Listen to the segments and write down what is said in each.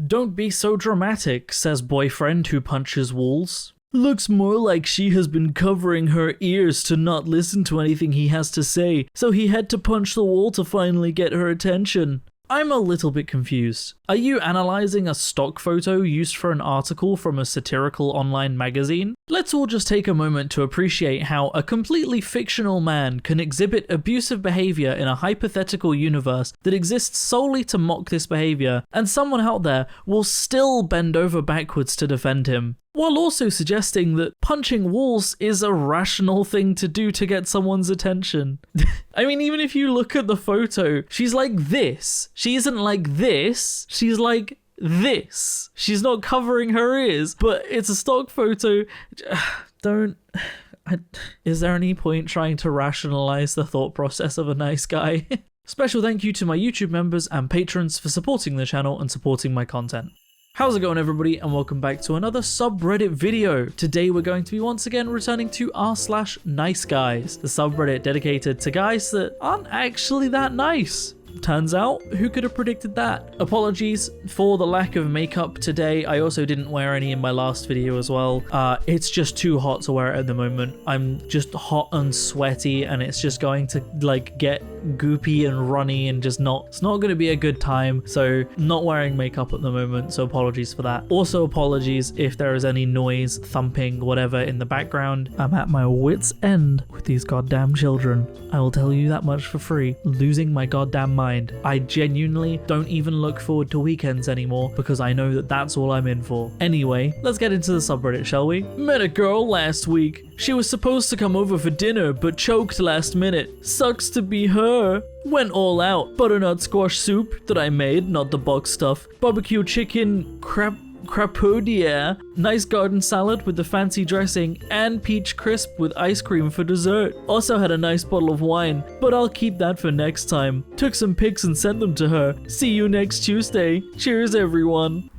Don't be so dramatic, says boyfriend who punches walls. Looks more like she has been covering her ears to not listen to anything he has to say, so he had to punch the wall to finally get her attention. I'm a little bit confused. Are you analyzing a stock photo used for an article from a satirical online magazine? Let's all just take a moment to appreciate how a completely fictional man can exhibit abusive behavior in a hypothetical universe that exists solely to mock this behavior, and someone out there will still bend over backwards to defend him, while also suggesting that punching walls is a rational thing to do to get someone's attention. I mean, even if you look at the photo, she's like this. She isn't like this. She's like this. She's not covering her ears, but it's a stock photo. Is there any point trying to rationalize the thought process of a nice guy? Special thank you to my YouTube members and patrons for supporting the channel and supporting my content. How's it going, everybody, and welcome back to another subreddit video. Today we're going to be once again returning to r/niceguys, the subreddit dedicated to guys that aren't actually that nice. Turns out, who could have predicted that? Apologies for the lack of makeup today. I also didn't wear any in my last video as well. It's just too hot to wear it at the moment. I'm just hot and sweaty, and it's just going to like get goopy and runny and just it's not going to be a good time. So not wearing makeup at the moment, so apologies for that. Also apologies if there is any noise, thumping, whatever in the background. I'm at my wit's end with these goddamn children. I will tell you that much for free. Losing my goddamn mind. I genuinely don't even look forward to weekends anymore because I know that that's all I'm in for. Anyway, let's get into the subreddit, shall we? Met a girl last week. She was supposed to come over for dinner but choked last minute. Sucks to be her. Went all out. Butternut squash soup that I made, not the box stuff. Barbecue chicken crapaudiere, nice garden salad with the fancy dressing, and peach crisp with ice cream for dessert. Also had a nice bottle of wine, but I'll keep that for next time. Took some pics and sent them to her. See you next Tuesday. Cheers, everyone.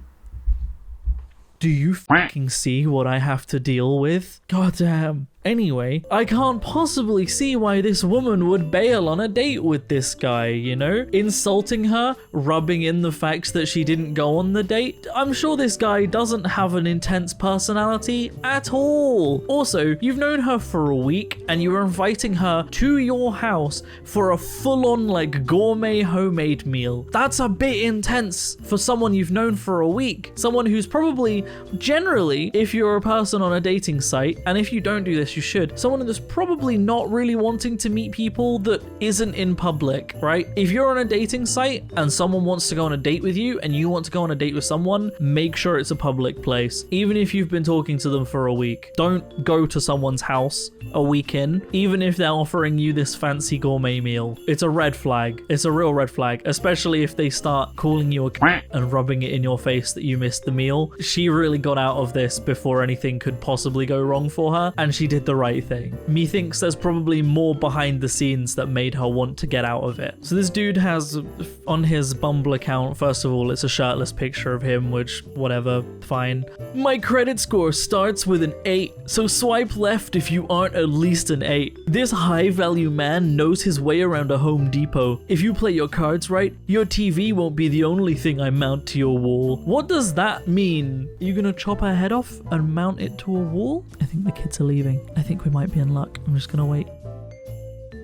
Do you fucking see what I have to deal with? Goddamn. Anyway, I can't possibly see why this woman would bail on a date with this guy, you know? Insulting her, rubbing in the fact that she didn't go on the date. I'm sure this guy doesn't have an intense personality at all. Also, you've known her for a week and you were inviting her to your house for a full-on like gourmet homemade meal. That's a bit intense for someone you've known for a week. Someone who's probably, generally, if you're a person on a dating site, and if you don't do this, you should. Someone that's probably not really wanting to meet people that isn't in public, right? If you're on a dating site and someone wants to go on a date with you and you want to go on a date with someone, make sure it's a public place. Even if you've been talking to them for a week, don't go to someone's house a week in, even if they're offering you this fancy gourmet meal. It's a red flag. It's a real red flag, especially if they start calling you a c*** and rubbing it in your face that you missed the meal. She really got out of this before anything could possibly go wrong for her, and she did the right thing. Methinks there's probably more behind the scenes that made her want to get out of it. So this dude has on his Bumble account, first of all, it's a shirtless picture of him, which whatever, fine. My credit score starts with an 8, so swipe left if you aren't at least an 8. This high value man knows his way around a Home Depot. If you play your cards right, your TV won't be the only thing I mount to your wall. What does that mean? You gonna chop her head off and mount it to a wall? I think the kids are leaving. I think we might be in luck. I'm just gonna wait.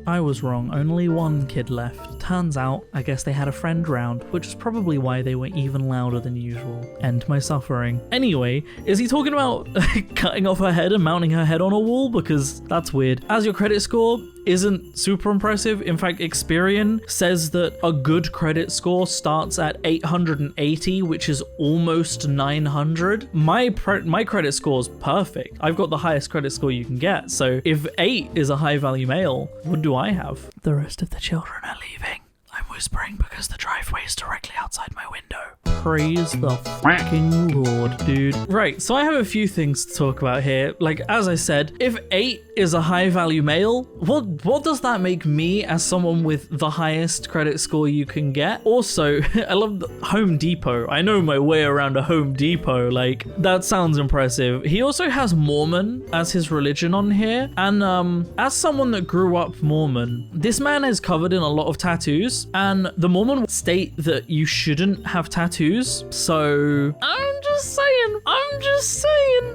I was wrong, only one kid left. Turns out, I guess they had a friend round, which is probably why they were even louder than usual. End my suffering. Anyway, is he talking about cutting off her head and mounting her head on a wall? Because that's weird. As your credit score isn't super impressive. In fact, Experian says that a good credit score starts at 880, which is almost 900. My credit score is perfect. I've got the highest credit score you can get. So if 8 is a high value male, what do I have? The rest of the children are leaving. I'm whispering because the driveway is directly outside my window. Praise the fucking Lord, dude. Right, so I have a few things to talk about here. Like, as I said, if 8 is a high value male, what does that make me as someone with the highest credit score you can get? Also, I love the Home Depot. I know my way around a Home Depot. Like, that sounds impressive. He also has Mormon as his religion on here. And as someone that grew up Mormon, this man is covered in a lot of tattoos. And the Mormon state that you shouldn't have tattoos shoes. So I'm just saying.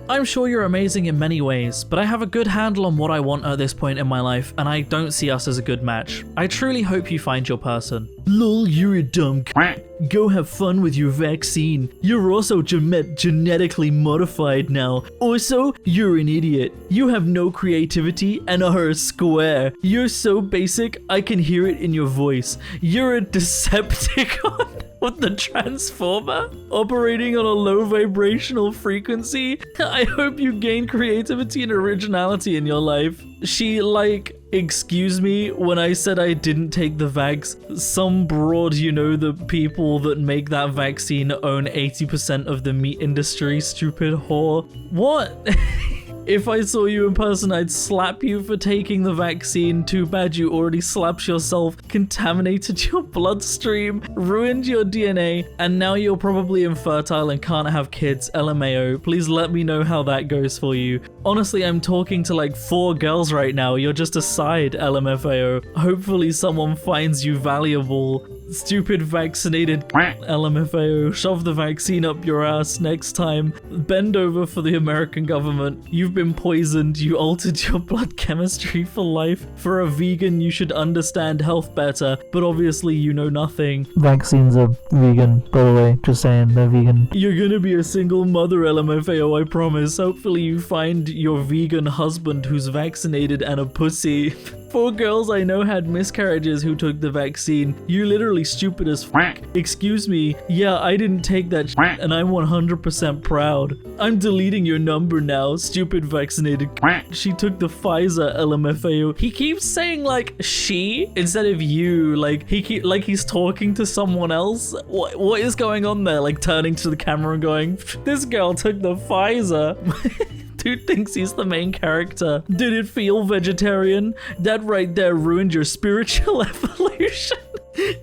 I'm sure you're amazing in many ways, but I have a good handle on what I want at this point in my life, and I don't see us as a good match. I truly hope you find your person. Lol, you're a dumb Go have fun with your vaccine. You're also genetically modified now. Also, you're an idiot. You have no creativity and are a square. You're so basic, I can hear it in your voice. You're a Decepticon. What, the Transformer? Operating on a low vibrational frequency? I hope you gain creativity and originality in your life. She, like, excuse me, when I said I didn't take the vax, some broad, you know, the people that make that vaccine own 80% of the meat industry, stupid whore. What? If I saw you in person, I'd slap you for taking the vaccine. Too bad you already slapped yourself, contaminated your bloodstream, ruined your DNA, and now you're probably infertile and can't have kids. LMAO. Please let me know how that goes for you. Honestly, I'm talking to like 4 girls right now. You're just a side, LMFAO. Hopefully someone finds you valuable. Stupid vaccinated LMFAO. Shove the vaccine up your ass next time. Bend over for the American government. You've been poisoned. You altered your blood chemistry for life. For a vegan, you should understand health better, but obviously you know nothing. Vaccines are vegan, by the way. Just saying, they're vegan. You're gonna be a single mother, LMFAO, I promise. Hopefully you find your vegan husband who's vaccinated and a pussy. 4 girls I know had miscarriages who took the vaccine. You're literally stupid as f***. Excuse me, yeah, I didn't take that shit, and I'm 100% proud. I'm deleting your number now, stupid vaccinated She took the Pfizer, LMFAO. He keeps saying like she instead of you, like he's talking to someone else. What is going on there? Like turning to the camera and going, this girl took the Pfizer. Dude thinks he's the main character. Did it feel vegetarian? That right there ruined your spiritual evolution.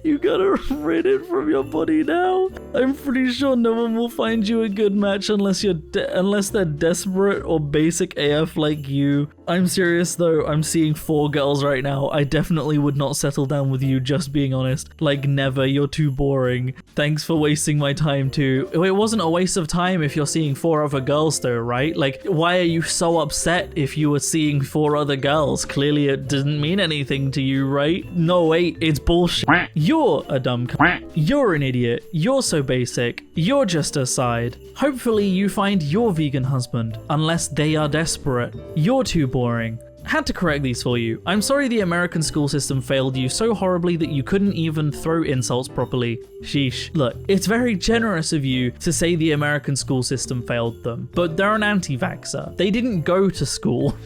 You gotta rid it from your body now. I'm pretty sure no one will find you a good match unless they're desperate or basic AF like you. I'm serious though, I'm seeing 4 girls right now. I definitely would not settle down with you, just being honest. Like never, you're too boring. Thanks for wasting my time too. It wasn't a waste of time if you're seeing 4 other girls though, right? Like why are you so upset if you were seeing 4 other girls? Clearly it didn't mean anything to you, right? No wait, it's bullshit. You're a dumb You're an idiot. You're so basic. You're just a side. Hopefully you find your vegan husband, unless they are desperate. You're too boring. Had to correct these for you. I'm sorry the American school system failed you so horribly that you couldn't even throw insults properly. Sheesh. Look, it's very generous of you to say the American school system failed them, but they're an anti-vaxxer. They didn't go to school.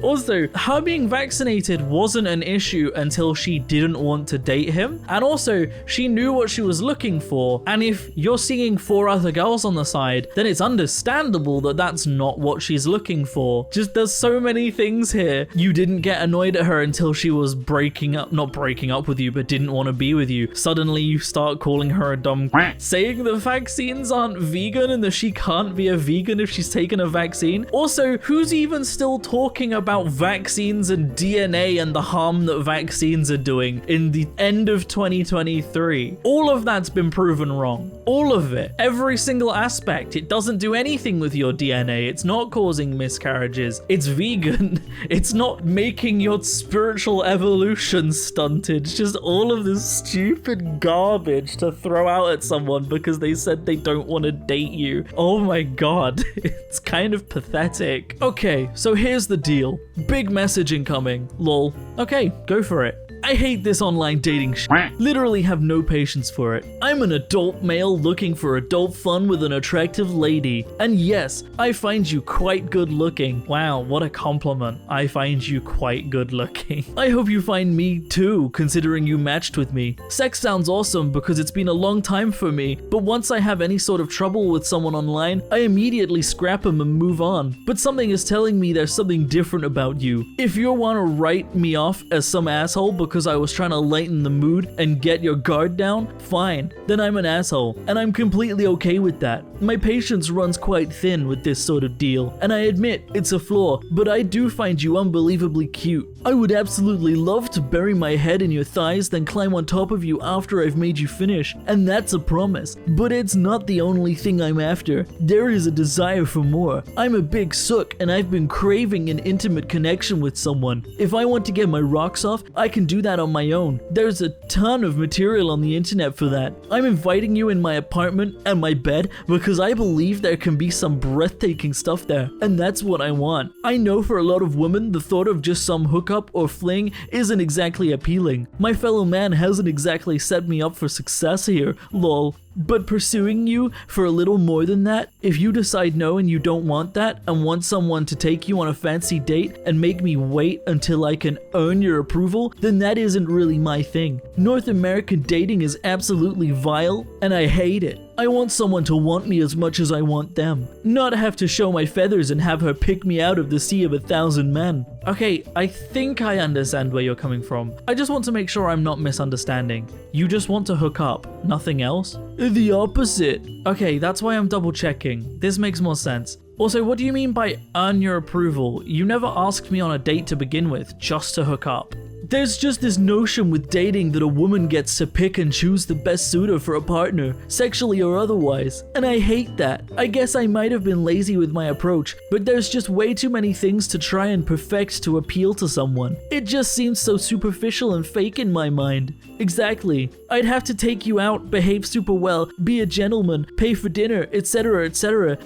Also, her being vaccinated wasn't an issue until she didn't want to date him, and also she knew what she was looking for, and if you're seeing 4 other girls on the side, then it's understandable that that's not what she's looking for. Just there's so many things here. You didn't get annoyed at her until she was not breaking up with you, but didn't want to be with you. Suddenly you start calling her a dumb saying the vaccines aren't vegan and that she can't be a vegan if she's taken a vaccine. Also, who's even still talking about vaccines and DNA and the harm that vaccines are doing in the end of 2023? All of that's been proven wrong. All of it. Every single aspect. It doesn't do anything with your DNA. It's not causing miscarriages. It's vegan. It's not making your spiritual evolution stunted. It's just all of this stupid garbage to throw out at someone because they said they don't want to date you. Oh my god. It's kind of pathetic. Okay, so here's the deal. Big message incoming. Lol. Okay, go for it. I hate this online dating shit. Literally have no patience for it. I'm an adult male looking for adult fun with an attractive lady. And yes, I find you quite good looking. Wow, what a compliment. I find you quite good looking. I hope you find me too, considering you matched with me. Sex sounds awesome because it's been a long time for me, but once I have any sort of trouble with someone online, I immediately scrap them and move on. But something is telling me there's something different about you. If you want to write me off as some asshole because I was trying to lighten the mood and get your guard down, fine, then I'm an asshole, and I'm completely okay with that. My patience runs quite thin with this sort of deal, and I admit it's a flaw, but I do find you unbelievably cute. I would absolutely love to bury my head in your thighs, then climb on top of you after I've made you finish, and that's a promise. But it's not the only thing I'm after. There is a desire for more. I'm a big sook, and I've been craving an intimate connection with someone. If I want to get my rocks off, I can do that on my own. There's a ton of material on the internet for that. I'm inviting you in my apartment and my bed because I believe there can be some breathtaking stuff there, and that's what I want. I know for a lot of women, the thought of just some hookup or fling isn't exactly appealing. My fellow man hasn't exactly set me up for success here, lol. But pursuing you for a little more than that, if you decide no and you don't want that and want someone to take you on a fancy date and make me wait until I can earn your approval, then that isn't really my thing. North American dating is absolutely vile, and I hate it. I want someone to want me as much as I want them, not have to show my feathers and have her pick me out of the sea of 1,000 men. Okay, I think I understand where you're coming from. I just want to make sure I'm not misunderstanding. You just want to hook up, nothing else? The opposite. Okay, that's why I'm double checking. This makes more sense. Also, what do you mean by earn your approval? You never asked me on a date to begin with, just to hook up. There's just this notion with dating that a woman gets to pick and choose the best suitor for a partner, sexually or otherwise, and I hate that. I guess I might have been lazy with my approach, but there's just way too many things to try and perfect to appeal to someone. It just seems so superficial and fake in my mind. Exactly. I'd have to take you out, behave super well, be a gentleman, pay for dinner, etc.,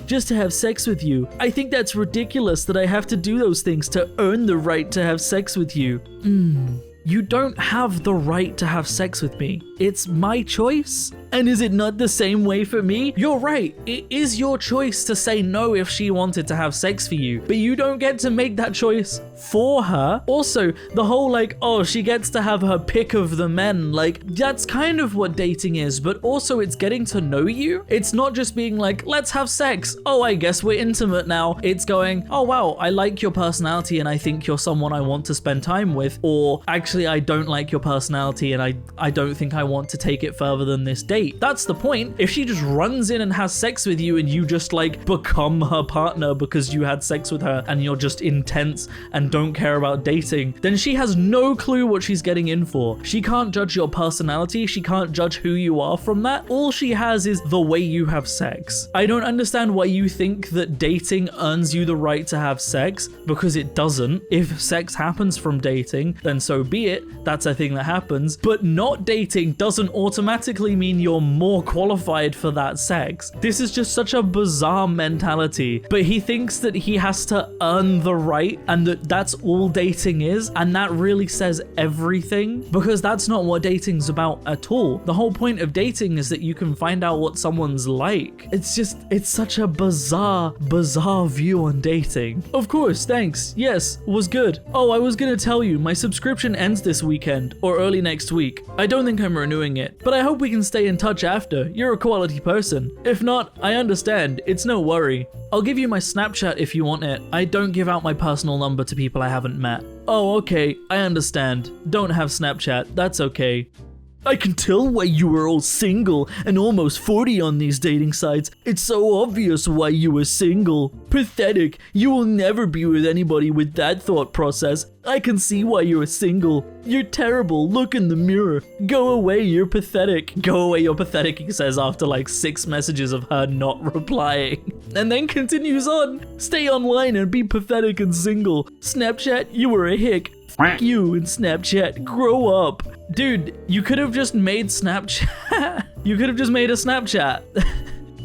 just to have sex with you. I think that's ridiculous that I have to do those things to earn the right to have sex with you. You don't have the right to have sex with me. It's my choice. And is it not the same way for me? You're right. It is your choice to say no if she wanted to have sex for you, but you don't get to make that choice for her. Also, the whole like, oh, she gets to have her pick of the men, like that's kind of what dating is, but also it's getting to know you. It's not just being like, let's have sex. Oh, I guess we're intimate now. It's going, oh wow, I like your personality and I think you're someone I want to spend time with, or actually I don't like your personality and I don't think I want to take it further than this date. That's the point. If she just runs in and has sex with you and you just like become her partner because you had sex with her and you're just intense and don't care about dating, then she has no clue what she's getting in for. She can't judge your personality. She can't judge who you are from that. All she has is the way you have sex. I don't understand why you think that dating earns you the right to have sex, because it doesn't. If sex happens from dating, then so be it. That's a thing that happens. But not dating doesn't automatically mean you're more qualified for that sex. This is just such a bizarre mentality. But he thinks that he has to earn the right and that that's all dating is, and that really says everything, because that's not what dating's about at all. The whole point of dating is that you can find out what someone's like. It's such a bizarre view on dating. Of course, thanks. Yes, was good. Oh, I was gonna tell you, my subscription ends this weekend or early next week. I don't think I'm renewing it, but I hope we can stay in touch after. You're a quality person. If not, I understand. It's no worry. I'll give you my Snapchat if you want it. I don't give out my personal number to people I haven't met. Oh, okay. I understand. Don't have Snapchat. That's okay. I can tell why you were all single and almost 40 on these dating sites. It's so obvious why you were single. Pathetic. You will never be with anybody with that thought process. I can see why you are single. You're terrible. Look in the mirror. Go away, you're pathetic. Go away, you're pathetic, he says after like 6 messages of her not replying. And then continues on. Stay online and be pathetic and single. Snapchat, you were a hick. F you and Snapchat. Grow up. Dude, you could have just made Snapchat. You could have just made a Snapchat.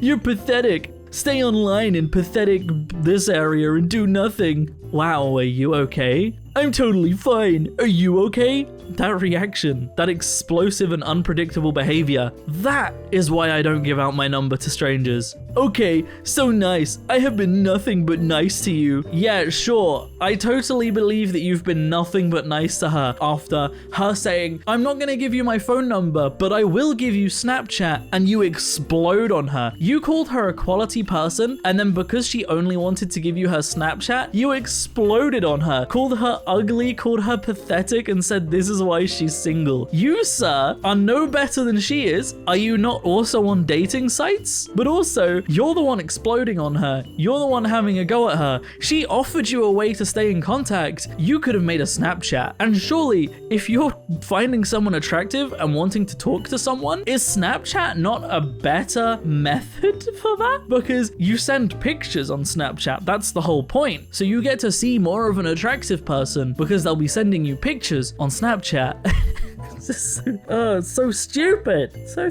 You're pathetic. Stay online in pathetic this area and do nothing. Wow, are you okay? I'm totally fine. Are you okay? That reaction, that explosive and unpredictable behavior, that is why I don't give out my number to strangers. Okay, so nice. I have been nothing but nice to you. Yeah, sure. I totally believe that you've been nothing but nice to her after her saying, I'm not gonna give you my phone number, but I will give you Snapchat, and you explode on her. You called her a quality person, and then because she only wanted to give you her Snapchat, you exploded on her, called her ugly, called her pathetic, and said this is why she's single. You, sir, are no better than she is. Are you not also on dating sites? But also, you're the one exploding on her. You're the one having a go at her. She offered you a way to stay in contact. You could have made a Snapchat. And surely, if you're finding someone attractive and wanting to talk to someone, is Snapchat not a better method for that? Because you send pictures on Snapchat. That's the whole point. So you get to see more of an attractive person because they'll be sending you pictures on Snapchat. It's so stupid. So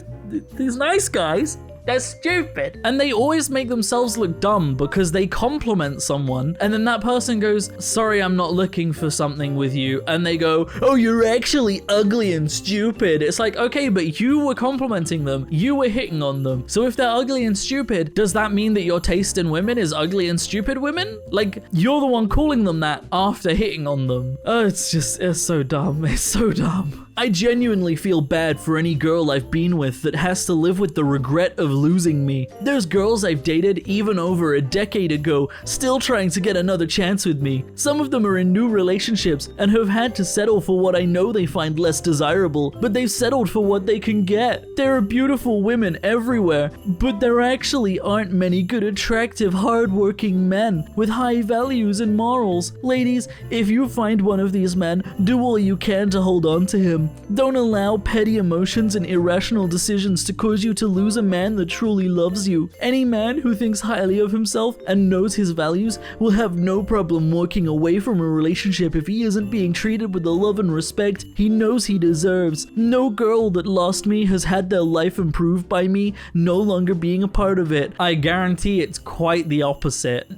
these nice guys, they're stupid. And they always make themselves look dumb because they compliment someone and then that person goes, sorry, I'm not looking for something with you. And they go, oh, you're actually ugly and stupid. It's like, okay, but you were complimenting them. You were hitting on them. So if they're ugly and stupid, does that mean that your taste in women is ugly and stupid women? Like, you're the one calling them that after hitting on them. Oh, it's so dumb. It's so dumb. I genuinely feel bad for any girl I've been with that has to live with the regret of losing me. There's girls I've dated even over a decade ago, still trying to get another chance with me. Some of them are in new relationships and have had to settle for what I know they find less desirable, but they've settled for what they can get. There are beautiful women everywhere, but there actually aren't many good, attractive, hardworking men with high values and morals. Ladies, if you find one of these men, do all you can to hold on to him. Don't allow petty emotions and irrational decisions to cause you to lose a man that truly loves you. Any man who thinks highly of himself and knows his values will have no problem walking away from a relationship if he isn't being treated with the love and respect he knows he deserves. No girl that lost me has had their life improved by me no longer being a part of it. I guarantee it's quite the opposite.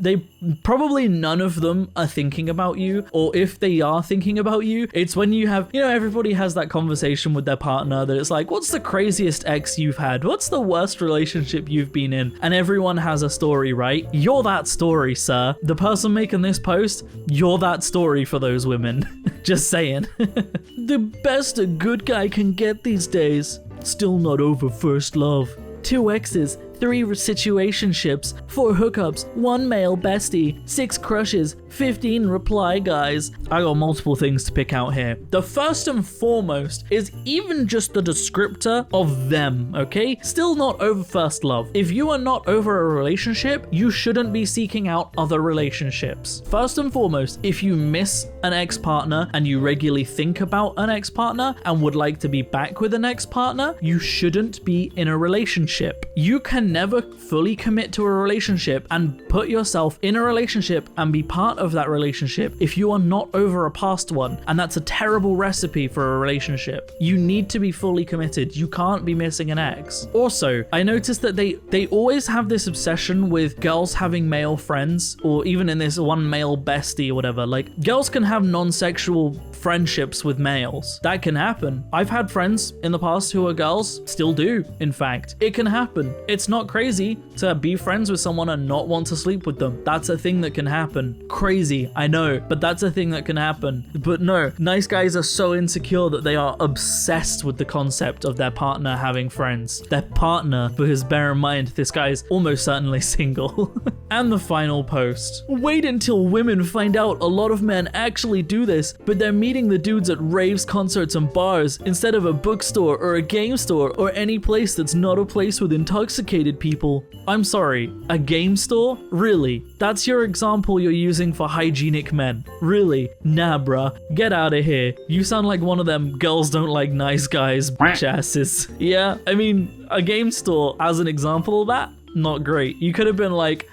Probably none of them are thinking about you, or if they are thinking about you, it's when you have, everybody has that conversation with their partner that it's like, what's the craziest ex you've had? What's the worst relationship you've been in? And everyone has a story, right? You're that story, sir. The person making this post, you're that story for those women. Just saying. The best a good guy can get these days. Still not over first love. 2 exes, 3 situationships, 4 hookups, 1 male bestie, 6 crushes, 15 reply guys. I got multiple things to pick out here. The first and foremost is even just the descriptor of them, okay? Still not over first love. If you are not over a relationship, you shouldn't be seeking out other relationships. First and foremost, if you miss an ex-partner and you regularly think about an ex-partner and would like to be back with an ex-partner, you shouldn't be in a relationship. You can never fully commit to a relationship and put yourself in a relationship and be part of that relationship if you are not over a past one, and that's a terrible recipe for a relationship. You need to be fully committed. You can't be missing an ex. Also, I noticed that they always have this obsession with girls having male friends, or even in this one male bestie or whatever. Like, girls can have non-sexual friendships with males. That can happen. I've had friends in the past who are girls, still do, in fact. It can happen. It's not crazy to be friends with someone and not want to sleep with them. That's a thing that can happen. Crazy, I know, but that's a thing that can happen. But no, nice guys are so insecure that they are obsessed with the concept of their partner having friends. Their partner, because bear in mind, this guy is almost certainly single. And the final post. Wait until women find out a lot of men actually do this, but they're meeting the dudes at raves, concerts, and bars instead of a bookstore or a game store or any place that's not a place with intoxicated people. I'm sorry, a game store? Really? That's your example you're using for hygienic men? Really? Nah, bruh. Get out of here. You sound like one of them girls don't like nice guys bitch asses. Yeah, I mean, a game store as an example of that? Not great. You could have been like,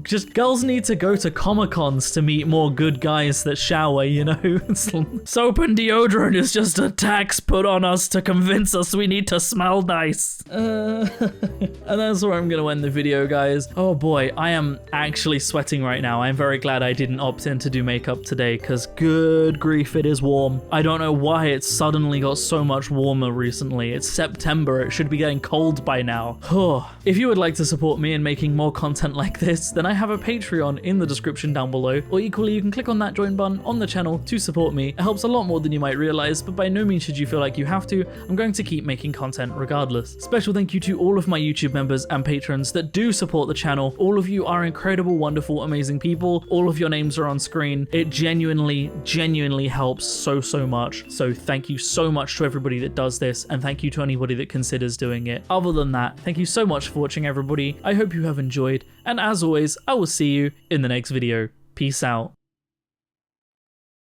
just girls need to go to Comic-Cons to meet more good guys that shower, you know? Soap and deodorant is just a tax put on us to convince us we need to smell nice. And that's where I'm gonna end the video, guys. Oh boy, I am actually sweating right now. I'm very glad I didn't opt in to do makeup today, because good grief, it is warm. I don't know why it suddenly got so much warmer recently. It's September. It should be getting cold by now. If you would like to support support me in making more content like this, then I have a Patreon in the description down below, or equally you can click on that join button on the channel to support me. It helps a lot more than you might realize, but by no means should you feel like you have to. I'm going to keep making content regardless. Special thank you to all of my YouTube members and patrons that do support the channel. All of you are incredible, wonderful, amazing people. All of your names are on screen. It genuinely helps so much. So thank you so much to everybody that does this, and thank you to anybody that considers doing it. Other than that, thank you so much for watching, everybody. I hope you have enjoyed, and as always, I will see you in the next video. Peace out.